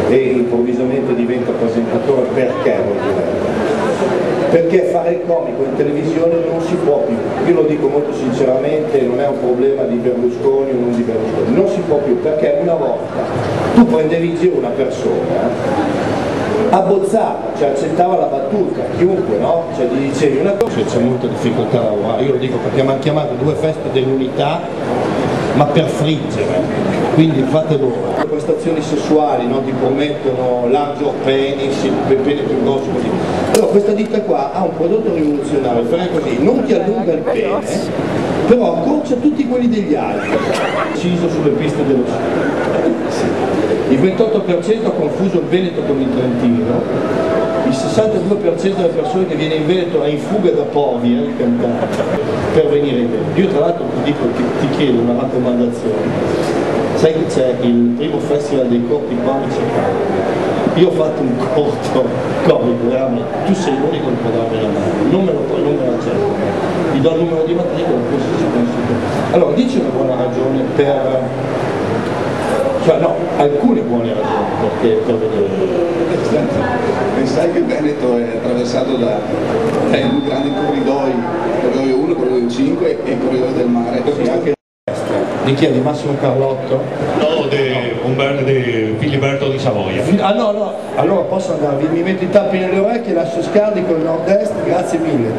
e improvvisamente diventa presentatore, perché vuol dire? Perché fare il comico in televisione non si può più, io lo dico molto sinceramente, non è un problema di Berlusconi o non di Berlusconi, non si può più, perché una volta tu prendevi in giro una persona, abbozzava, cioè accettava la battuta, chiunque, no? Cioè gli dicevi una cosa, c'è molta difficoltà a lavorare, io lo dico perché mi hanno chiamato 2 feste dell'unità, ma per friggere, quindi fate loro. Le prestazioni sessuali, no? Ti promettono largo penis, il pene più grosso così. Allora questa ditta qua ha un prodotto rivoluzionario, fare così, non ti allunga il pene, però accorcia tutti quelli degli altri, deciso sulle piste dello sci. Il 28% ha confuso il Veneto con il Trentino, il 62% delle persone che viene in Veneto è in fuga da Povia, il cantante, per venire in Veneto. Io tra l'altro ti chiedo una raccomandazione. Sai che c'è il primo festival dei corti comici a Cagliari? Io ho fatto un corto comico, veramente, tu sei l'unico che può darmi la mano, non me la cerco, ti do il numero di matricola, forse si consulta. Allora, dici una buona ragione per... cioè no, alcune buone ragioni per venire. Sai che il Veneto è attraversato da due grandi corridoi, corridoio 1, corridoio 5 e il corridoio del mare. Sì, anche di chi è? Di Massimo Carlotto? No, di Filiberto di Savoia. Ah no, allora posso andare, mi metto i tappi nelle orecchie, lascio Scardi con il nord-est, grazie mille.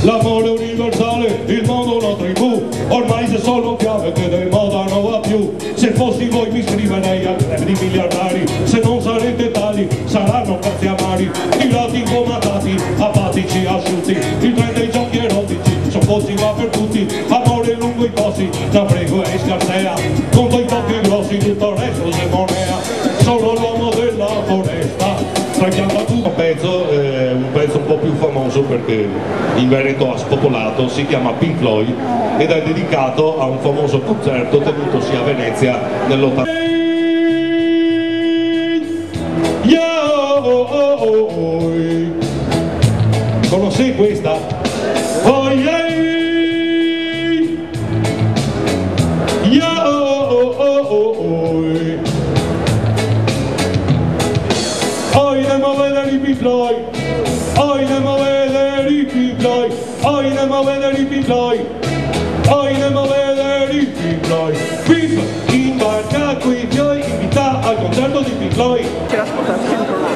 L'amore universale, il mondo una tribù, ormai se solo chiave che di moda non va più. Se fossi voi mi iscriverei al club di miliardari, se non sarete tali saranno cazzi amari, tirati ingomatati, apatici, asciutti, il trend dei giochi erotici, soccorsi va per tutti, amore lungo i posti, da prego e scarsea, conto i tocchi grossi, tutto il resto se monea, solo l'uomo della foresta, trachiama tutto. Un pezzo un po' più famoso perché il Veneto ha spopolato, si chiama Pink Floyd ed è dedicato a un famoso concerto tenutosi a Venezia nell'80. Conosci questa? Oh yeah! Oj, andiamo a vedere i Pink Floyd, oj, andiamo a vedere i Pink Floyd, oj, andiamo a vedere i Pink Floyd, oj, andiamo a vedere i Pink Floyd. Pimp, in barca coi fioi, invita al concerto di Pink Floyd. C'è la scusa centro qua,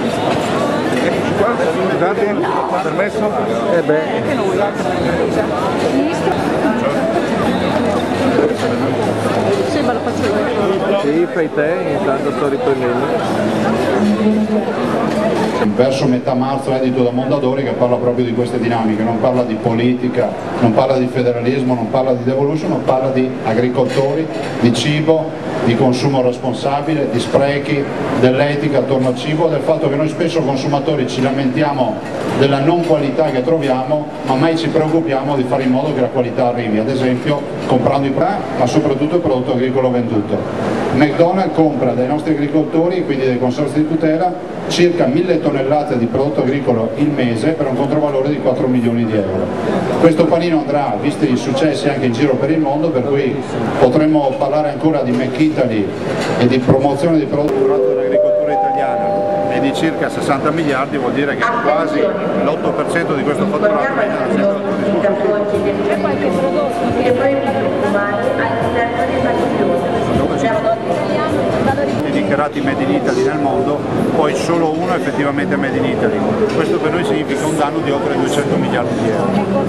scusate, permesso? Perché noi? Sì, ma lo faccio io. Sì, fai te, intanto sto riprendendo. Verso metà marzo edito da Mondadori che parla proprio di queste dinamiche, non parla di politica, non parla di federalismo, non parla di devolution, non parla di agricoltori, di cibo, di consumo responsabile, di sprechi, dell'etica attorno al cibo, del fatto che noi spesso consumatori ci lamentiamo della non qualità che troviamo, ma mai ci preoccupiamo di fare in modo che la qualità arrivi, ad esempio comprando i prodotti, ma soprattutto il prodotto agricolo venduto. McDonald's compra dai nostri agricoltori, quindi dai consorzi di tutela, circa 1000 tonnellate di prodotto agricolo il mese per un controvalore di 4 milioni di euro. Questo panino andrà, visti i successi, anche in giro per il mondo, per cui potremmo parlare ancora di McItaly e di promozione di prodotti. Dell'agricoltura italiana è di circa 60 miliardi, vuol dire che quasi l'8% di questo fatturato viene da sempre dal turismo. C'è qualche prodotto che poi all'interno del patrimonio dichiarati Made in Italy nel mondo, poi solo uno effettivamente Made in Italy. Questo per noi significa un danno di oltre 200 miliardi di euro.